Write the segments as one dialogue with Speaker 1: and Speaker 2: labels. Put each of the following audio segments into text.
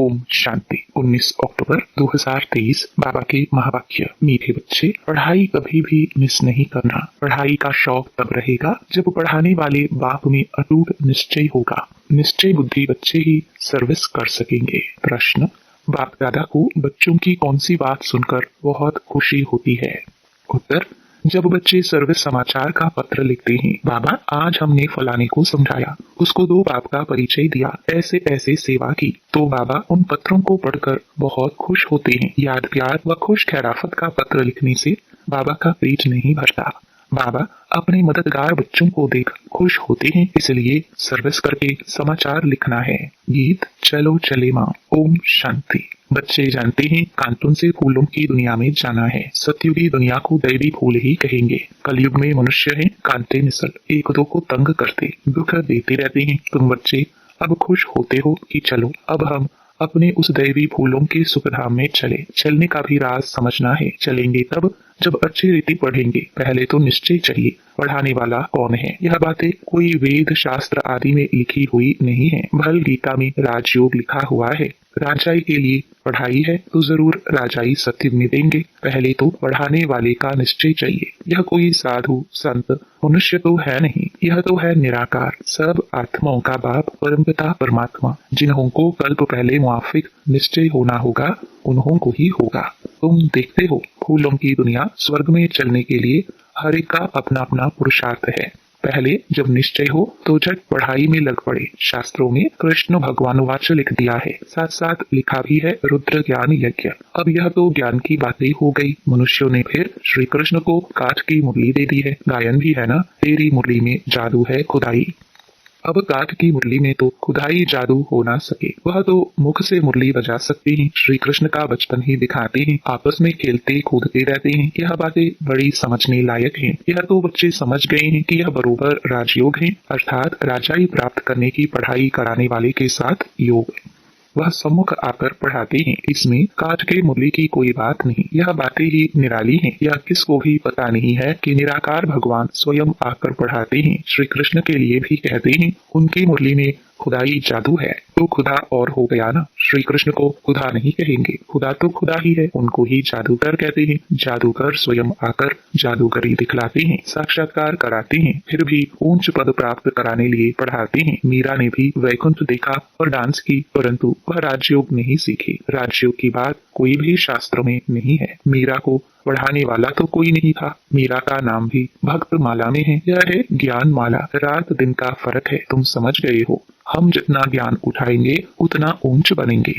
Speaker 1: ओम शांति। 19 अक्टूबर 2023। बाबा के महावाक्य। मीठे बच्चे, पढ़ाई कभी भी मिस नहीं करना। पढ़ाई का शौक तब रहेगा जब पढ़ाने वाले बाप में अटूट निश्चय होगा। निश्चय बुद्धि बच्चे ही सर्विस कर सकेंगे। प्रश्न, बाप दादा को बच्चों की कौन सी बात सुनकर बहुत खुशी होती है? उत्तर, जब बच्चे सर्विस समाचार का पत्र लिखते हैं, बाबा आज हमने फलाने को समझाया, उसको 2 बाप का परिचय दिया, ऐसे ऐसे सेवा की, तो बाबा उन पत्रों को पढ़कर बहुत खुश होते हैं। याद प्यार व खुश खैराफत का पत्र लिखने से बाबा का पेट नहीं भरता। बाबा अपने मददगार बच्चों को देख खुश होते हैं, इसलिए सर्विस करके समाचार लिखना है। गीत चलो चले माँ। ओम शांति। बच्चे जानते हैं कांटून से फूलों की दुनिया में जाना है। सतयुगी दुनिया को दैवी फूल ही कहेंगे। कलयुग में मनुष्य हैं कांटे मिसल, एक दो को तंग करते, दुख देते रहते हैं। तुम बच्चे अब खुश होते हो कि चलो अब हम अपने उस दैवी फूलों के सुखधाम में चले। चलने का भी राज समझना है। चलेंगे तब जब अच्छी रीति पढ़ेंगे। पहले तो निश्चय चाहिए पढ़ाने वाला कौन है। यह बातें कोई वेद शास्त्र आदि में लिखी हुई नहीं है। भल गीता में राजयोग लिखा हुआ है। राजाई के लिए पढ़ाई है तो जरूर राजाई सत्युग में देंगे। पहले तो पढ़ाने वाले का निश्चय चाहिए। यह कोई साधु संत मनुष्य तो है नहीं, यह तो है निराकार, सब आत्माओं का बाप परमपिता परमात्मा। जिन्हों को कल्प पहले मुआफिक निश्चय होना होगा उन्हों को ही होगा। तुम देखते हो फूलों की दुनिया स्वर्ग में चलने के लिए हर एक का अपना अपना पुरुषार्थ है। पहले जब निश्चय हो तो झट पढ़ाई में लग पड़े। शास्त्रों में कृष्ण भगवान वाच लिख दिया है, साथ साथ लिखा भी है रुद्र ज्ञान यज्ञ। अब यह तो ज्ञान की बातें हो गई। मनुष्यों ने फिर श्री कृष्ण को काठ की मुरली दे दी है। गायन भी है ना, तेरी मुरली में जादू है खुदाई। अब काठ की मुरली में तो खुदाई जादू हो ना सके, वह तो मुख से मुरली बजा सकते हैं। श्री कृष्ण का बचपन ही दिखाते हैं, आपस में खेलते कूदते रहते हैं। यह बातें बड़ी समझने लायक हैं। यह तो बच्चे समझ गए हैं कि यह बरोबर राजयोग है, अर्थात राजाई प्राप्त करने की पढ़ाई कराने वाले के साथ योग। वह सम्मुख आकर पढ़ाते हैं। इसमें काठ के मुरली की कोई बात नहीं। यह बातें ही निराली हैं। यह किसको भी पता नहीं है कि निराकार भगवान स्वयं आकर पढ़ाते हैं। श्री कृष्ण के लिए भी कहते हैं उनकी मुरली में खुदाई जादू है, तो खुदा और हो गया ना। श्री कृष्ण को खुदा नहीं कहेंगे, खुदा तो खुदा ही है। उनको ही जादूगर कहते हैं। जादूगर स्वयं आकर जादूगरी दिखलाते हैं, साक्षात्कार कराते हैं, फिर भी ऊंच पद प्राप्त कराने लिए पढ़ाते हैं। मीरा ने भी वैकुंठ देखा और डांस की, परंतु वह राजयोग नहीं सीखी। राजयोग की बात कोई भी शास्त्र में नहीं है। मीरा को पढ़ाने वाला तो कोई नहीं था। मीरा का नाम भी भक्त माला में है। यह है ज्ञान माला। रात दिन का फर्क है, तुम समझ गए हो। हम जितना ज्ञान उठाएंगे उतना ऊंच बनेंगे।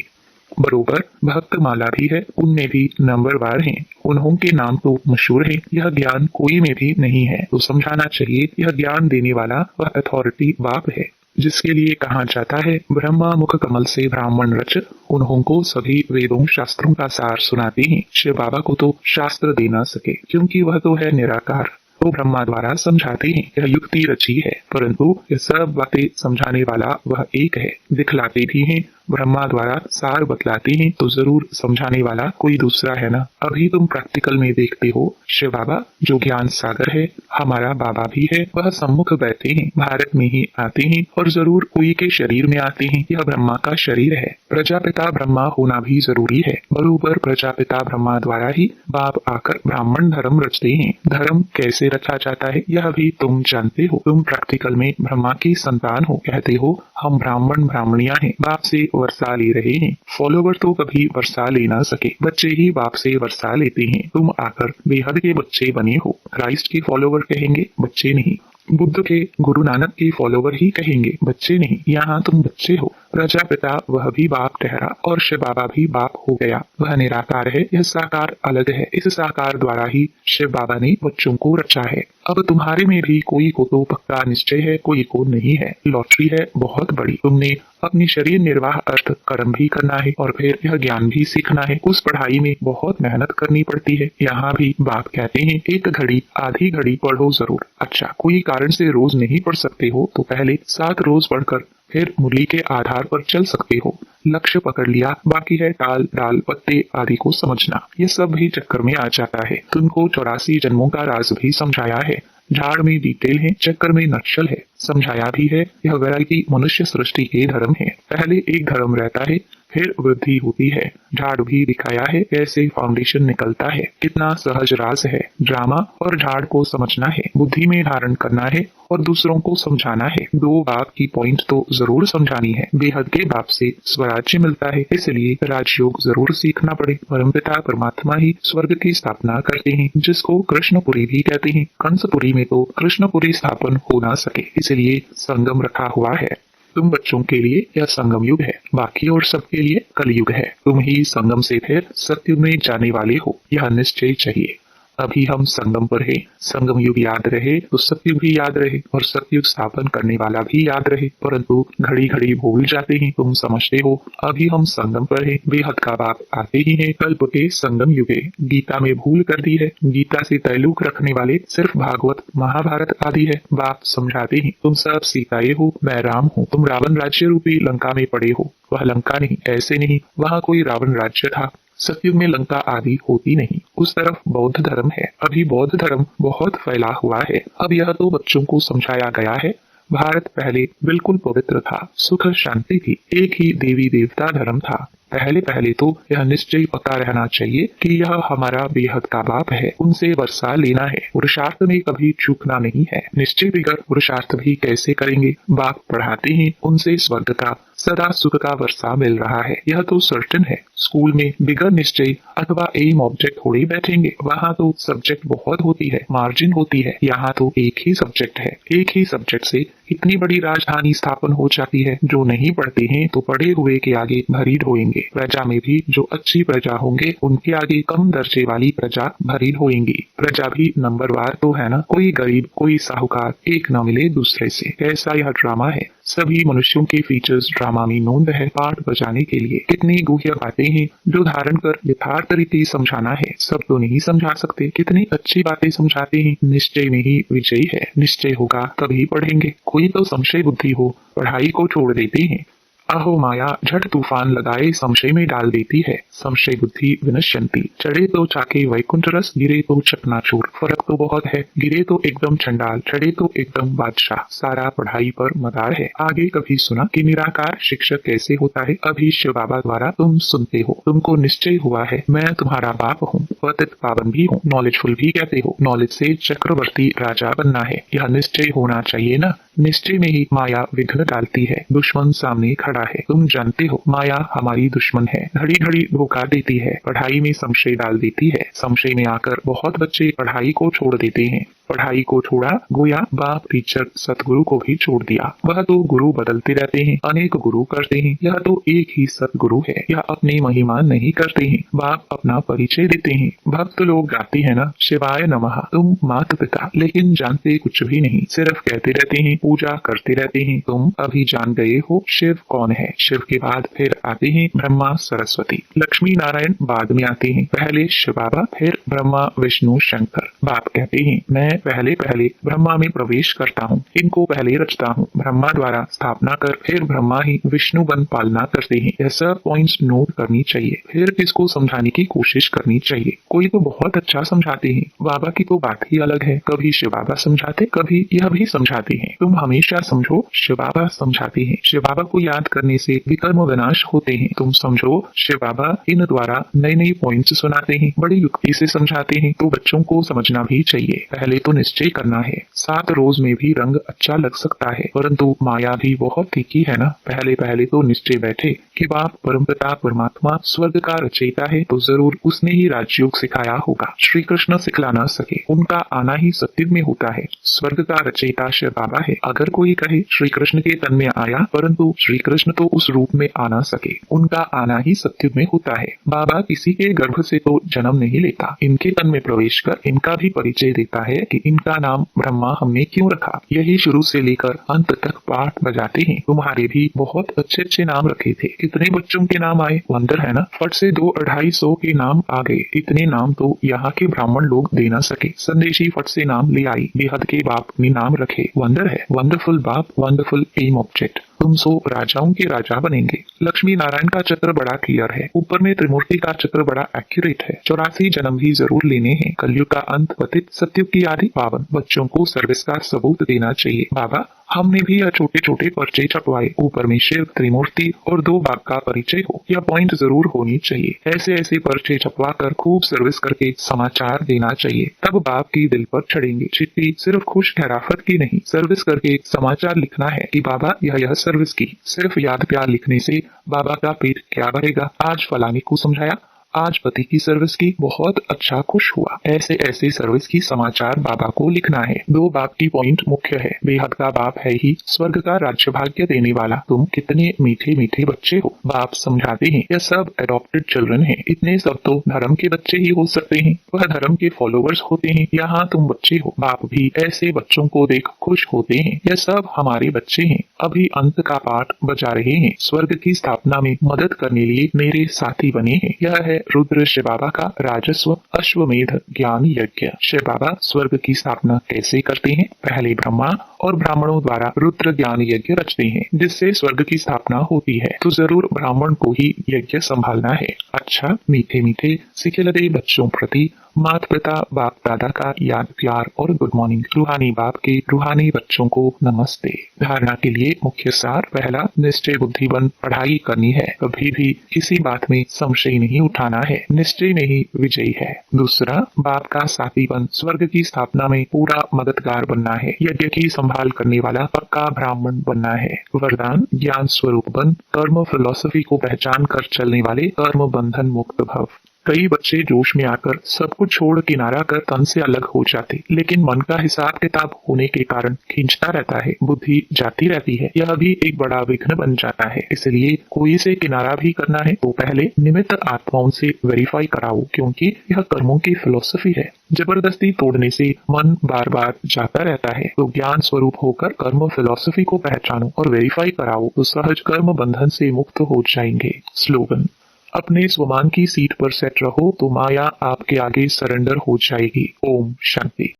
Speaker 1: बरोबर भक्त माला भी है, उनमें भी नंबरवार हैं। उन्हों के नाम तो मशहूर है। यह ज्ञान कोई में भी नहीं है तो समझाना चाहिए। यह ज्ञान देने वाला वह अथॉरिटी बाप है, जिसके लिए कहा जाता है ब्रह्मा मुख कमल से ब्राह्मण रच। उन्हों को सभी वेदों शास्त्रों का सार सुनाते हैं। शिव बाबा को तो शास्त्र दे ना सके, क्योंकि वह तो है निराकार, तो ब्रह्मा द्वारा समझाते हैं। यह युक्ति रची है, परंतु यह सब बातें समझाने वाला वह एक है। दिखलाते भी हैं, ब्रह्मा द्वारा सार बतलाते हैं, तो जरूर समझाने वाला कोई दूसरा है ना। अभी तुम प्रैक्टिकल में देखते हो शिव बाबा जो ज्ञान सागर है, हमारा बाबा भी है। वह सम्मुख बैठे हैं, भारत में ही आते हैं और जरूर कोई के शरीर में आते हैं। यह ब्रह्मा का शरीर है। प्रजापिता ब्रह्मा होना भी जरूरी है। बरोबर प्रजापिता ब्रह्मा द्वारा ही बाप आकर ब्राह्मण धर्म रचते हैं। धर्म कैसे रचा जाता है यह भी तुम जानते हो। तुम प्रैक्टिकल में ब्रह्मा की संतान हो, कहते हो हम ब्राह्मण ब्राह्मणियां हैं, बाप से वर्षा ले रहे हैं। फॉलोवर तो कभी वर्षा ले ना सके, बच्चे ही बाप से वर्षा लेते हैं। तुम आकर बेहद के बच्चे बने हो। क्राइस्ट के फॉलोवर कहेंगे, बच्चे नहीं। बुद्ध के गुरु नानक के फॉलोवर ही कहेंगे, बच्चे नहीं। यहाँ तुम बच्चे हो। प्रजापिता वह भी बाप ठहरा और शिव बाबा भी बाप हो गया। वह निराकार है, यह साकार अलग है। इस साकार द्वारा ही शिव बाबा ने बच्चों को रचा है। अब तुम्हारे में भी कोई को तो पक्का निश्चय है, कोई को नहीं है। लॉटरी है बहुत बड़ी। तुमने अपनी शरीर निर्वाह अर्थ कर्म भी करना है और फिर यह ज्ञान भी सीखना है। उस पढ़ाई में बहुत मेहनत करनी पड़ती है। यहाँ भी बाप कहते हैं एक घड़ी आधी घड़ी पढ़ो जरूर। अच्छा, कोई कारण से रोज नहीं पढ़ सकते हो तो पहले 7 रोज पढ़कर फिर मुरली के आधार पर चल सकते हो। लक्ष्य पकड़ लिया, बाकी है टाल डाल पत्ते आदि को समझना। ये सब भी चक्कर में आ जाता है। तुमको 84 जन्मों का राज भी समझाया है। झाड़ में डिटेल है, चक्कर में नक्शल है। समझाया भी है यह वैराग्य मनुष्य सृष्टि के धर्म है। पहले एक धर्म रहता है, फिर वृद्धि होती है। झाड़ भी दिखाया है कैसे फाउंडेशन निकलता है, कितना सहज राज है। ड्रामा और झाड़ को समझना है, बुद्धि में धारण करना है और दूसरों को समझाना है। दो बाप की पॉइंट तो जरूर समझानी है। बेहद के बाप से स्वराज्य मिलता है, इसलिए राजयोग जरूर सीखना पड़े। परमपिता परमात्मा ही स्वर्ग की स्थापना करते हैं, जिसको कृष्णपुरी भी कहते हैं। कंसपुरी में तो कृष्णपुरी स्थापन हो ना सके, इसलिए संगम रखा हुआ है। तुम बच्चों के लिए यह संगम युग है, बाकी और सबके लिए कलयुग है। तुम ही संगम से फिर सतयुग में जाने वाले हो, यह निश्चय चाहिए। अभी हम संगम पर हैं, संगम युग याद रहे तो सतयुग भी याद रहे और सतयुग स्थापन करने वाला भी याद रहे, परंतु घड़ी घड़ी भूल जाते हैं। तुम समझते हो अभी हम संगम पर हैं, बेहद का बाप आते ही हैं कल्प के संगम युगे। गीता में भूल कर दी है, गीता से तैलुक रखने वाले सिर्फ भागवत महाभारत आदि है। बाप समझाते हैं तुम सब सीताए हो, मैं राम हूँ। तुम रावण राज्य रूपी लंका में पड़े हो, वह लंका नहीं, ऐसे नहीं, वहाँ कोई रावण राज्य था। सतयुग में लंका आदि होती नहीं। उस तरफ बौद्ध धर्म है, अभी बौद्ध धर्म बहुत फैला हुआ है। अब यह तो बच्चों को समझाया गया है। भारत पहले बिल्कुल पवित्र था, सुख शांति थी, एक ही देवी देवता धर्म था। पहले पहले तो यह निश्चय पक्का रहना चाहिए कि यह हमारा बेहद का बाप है, उनसे वर्षा लेना है। पुरुषार्थ में कभी चूकना नहीं है। निश्चय बिगड़ पुरुषार्थ भी कैसे करेंगे। बाप पढ़ाते हैं उनसे स्वर्ग का सदा सुख का वर्षा मिल रहा है, यह तो सर्टेन है। स्कूल में बिगर निश्चय अथवा एम ऑब्जेक्ट थोड़ी बैठेंगे, वहाँ तो सब्जेक्ट बहुत होती है, मार्जिन होती है। यहाँ तो एक ही सब्जेक्ट है, एक ही सब्जेक्ट से इतनी बड़ी राजधानी स्थापन हो जाती है। जो नहीं पढ़ते हैं तो पढ़े हुए के आगे भरी ढोएंगे। प्रजा में भी जो अच्छी प्रजा होंगे उनके आगे कम दर्जे वाली प्रजा भरी ढोएंगी। प्रजा भी नंबरवार तो है ना, कोई गरीब कोई साहूकार एक न मिले दूसरे से। कैसा यह ड्रामा है। सभी मनुष्यों के फीचर्स ड्रामा में नोंद है। पाठ बजाने के लिए कितनी गुह्य बातें हैं जो धारण कर यथार्थ रीति समझाना है। सब तो नहीं समझा सकते, कितनी अच्छी बातें समझाते हैं। निश्चय में ही विजयी है, निश्चय होगा तभी पढ़ेंगे। कोई तो संशय बुद्धि हो, पढ़ाई को छोड़ देते हैं। अहो माया झट तूफान लगाए संशय में डाल देती है। संशय बुद्धि विनश्यंती। चढ़े तो चाके वैकुंठ रस, गिरे तो चकनाचूर। फर्क तो बहुत है, गिरे तो एकदम चंडाल, चढ़े तो एकदम बादशाह। सारा पढ़ाई पर मदार है। आगे कभी सुना कि निराकार शिक्षक कैसे होता है। अभी शिव बाबा द्वारा तुम सुनते हो, तुमको निश्चय हुआ है मैं तुम्हारा बाप हूँ, पतित पावन भी हूँ, नॉलेजफुल भी कहते हो। नॉलेज से चक्रवर्ती राजा बनना है, यह निश्चय होना चाहिए ना। निश्चय में ही माया विघ्न डालती है। दुश्मन सामने खड़ा है, तुम जानते हो माया हमारी दुश्मन है। घड़ी घड़ी धोखा देती है, पढ़ाई में संशय डाल देती है। संशय में आकर बहुत बच्चे पढ़ाई को छोड़ देते हैं। पढ़ाई को छोड़ा गोया बाप टीचर सतगुरु को भी छोड़ दिया। वह तो गुरु बदलते रहते हैं, अनेक गुरु करते हैं, यह तो एक ही सतगुरु है। यह अपनी महिमा नहीं करते हैं, बाप अपना परिचय देते हैं। भक्त लोग गाते हैं ना शिवाय नमः, तुम माता पिता, लेकिन जानते कुछ भी नहीं, सिर्फ कहते रहते हैं, पूजा करते रहते हैं। तुम अभी जान गए हो शिव कौन है। शिव के बाद फिर आते हैं ब्रह्मा सरस्वती, लक्ष्मी नारायण बाद में आते हैं। पहले शिव बाबा, फिर ब्रह्मा विष्णु शंकर। बाप कहते हैं मैं पहले पहले ब्रह्मा में प्रवेश करता हूँ, इनको पहले रचता हूँ। ब्रह्मा द्वारा स्थापना कर फिर ब्रह्मा ही विष्णु बन पालना करते हैं। यह सब पॉइंट्स नोट करनी चाहिए, फिर इसको समझाने की कोशिश करनी चाहिए। कोई तो बहुत अच्छा समझाते हैं, बाबा की तो बात ही अलग है। कभी शिव बाबा समझाते, कभी यह भी समझाते हैं। तुम हमेशा समझो शिव बाबा समझाते हैं। शिव बाबा को याद करने से विकर्म विनाश होते हैं। तुम समझो शिव बाबा इन द्वारा नए नए पॉइंट्स सुनाते हैं, बड़ी युक्ति से समझाते हैं। तो बच्चों को समझना भी चाहिए। पहले तो निश्चय करना है। 7 रोज में भी रंग अच्छा लग सकता है, परंतु माया भी बहुत तीखी है ना। पहले पहले तो निश्चय बैठे कि बाप परमपिता परमात्मा स्वर्ग का रचयिता है, तो जरूर उसने ही राजयोग सिखाया होगा। श्री कृष्ण सिखला न सके, उनका आना ही सत्युग में होता है। स्वर्ग का रचयिता शिव बाबा है। अगर कोई कहे श्री कृष्ण के तन में आया, परंतु श्री कृष्ण तो उस रूप में आ न सके, उनका आना ही सत्युग में होता है। बाबा किसी के गर्भ से तो जन्म नहीं लेता, इनके तन में प्रवेश कर इनका भी परिचय देता है कि इनका नाम ब्रह्मा हमने क्यों रखा। यही शुरू से लेकर अंत तक पाठ बजाते हैं। तुम्हारे भी बहुत अच्छे अच्छे नाम रखे थे, कितने बच्चों के नाम आए, वंदर है ना। फट से 200-250 के नाम आ गए। इतने नाम तो यहाँ के ब्राह्मण लोग दे न सके। संदेशी फट से नाम ले आई, बेहद के बाप ने नाम रखे। वंदर है, वंडरफुल बाप, वंडरफुल एम ऑब्जेक्ट। तुम सो राजाओं के राजा बनेंगे। लक्ष्मी नारायण का चक्र बड़ा क्लियर है, ऊपर में त्रिमूर्ति का चक्र बड़ा एक्यूरेट है। 84 जन्म भी जरूर लेने हैं। कलयुग का अंत, पतित, सत्युग की आदि, पावन। बच्चों को सर्विस का सबूत देना चाहिए। बाबा हमने भी यह छोटे छोटे पर्चे छपवाए, ऊपर में शिव, त्रिमूर्ति और 2 बाघ का परिचय हो। यह पॉइंट जरूर होनी चाहिए। ऐसे ऐसे पर्चे छपवा कर खूब सर्विस करके समाचार देना चाहिए, तब बाप की दिल पर चढ़ेंगे। चिट्ठी सिर्फ खुश खैराफत की नहीं, सर्विस करके समाचार लिखना है कि बाबा यह सर्विस की। सिर्फ याद प्यार लिखने से बाबा का पेट क्या भरेगा। आज फलाने को समझाया, आज पति की सर्विस की, बहुत अच्छा, खुश हुआ। ऐसे ऐसे सर्विस की समाचार बाबा को लिखना है। 2 बाप की पॉइंट मुख्य है। बेहद का बाप है ही स्वर्ग का राज्य भाग्य देने वाला। तुम कितने मीठे मीठे बच्चे हो। बाप समझाते हैं, यह सब एडॉप्टेड चिल्ड्रन हैं। इतने सब तो धर्म के बच्चे ही हो सकते हैं, वह धर्म के फॉलोवर्स होते हैं। यहाँ तुम बच्चे हो। बाप भी ऐसे बच्चों को देख खुश होते हैं। यह सब हमारे बच्चे हैं। अभी अंत का पाठ बजा रहे हैं। स्वर्ग की स्थापना में मदद करने लिए मेरे साथी बने हैं। यह है रुद्र शिव बाबा का राजस्व अश्वमेध ज्ञान यज्ञ। शिव बाबा स्वर्ग की स्थापना कैसे करते हैं? पहले ब्रह्मा और ब्राह्मणों द्वारा रुद्र ज्ञान यज्ञ रचते हैं, जिससे स्वर्ग की स्थापना होती है। तो जरूर ब्राह्मण को ही यज्ञ संभालना है। अच्छा, मीठे मीठे सिखिलदे बच्चों प्रति माता पिता बाप दादा का याद प्यार और गुड मॉर्निंग। रूहानी बाप के रूहानी बच्चों को नमस्ते। धारणा के लिए मुख्य सार। पहला, निश्चय बुद्धिवन पढ़ाई करनी है। कभी भी किसी बात में संशय नहीं उठाना है। निश्चय में ही विजयी है। दूसरा, बाप का साथीपन। स्वर्ग की स्थापना में पूरा मददगार बनना है। यज्ञ की संभाल करने वाला पक्का ब्राह्मण बनना है। वरदान, ज्ञान स्वरूप बन, कर्म फिलॉसफी को पहचान कर चलने वाले कर्म बंधन मुक्त भव। कई बच्चे जोश में आकर सब कुछ छोड़ किनारा कर तन से अलग हो जाते, लेकिन मन का हिसाब किताब होने के कारण खींचता रहता है, बुद्धि जाती रहती है। यह भी एक बड़ा विघ्न बन जाता है। इसलिए कोई से किनारा भी करना है तो पहले निमित्त आत्माओं से वेरीफाई कराओ, क्योंकि यह कर्मों की फिलॉसफी है। जबरदस्ती तोड़ने से मन बार बार जाता रहता है। तो ज्ञान स्वरूप होकर कर्म फिलॉसफी को पहचानो और वेरीफाई कराओ, तो सहज कर्म बंधन से मुक्त हो जाएंगे। स्लोगन, अपने स्वमान की सीट पर सेट रहो तो माया आपके आगे सरेंडर हो जाएगी। ओम शांति।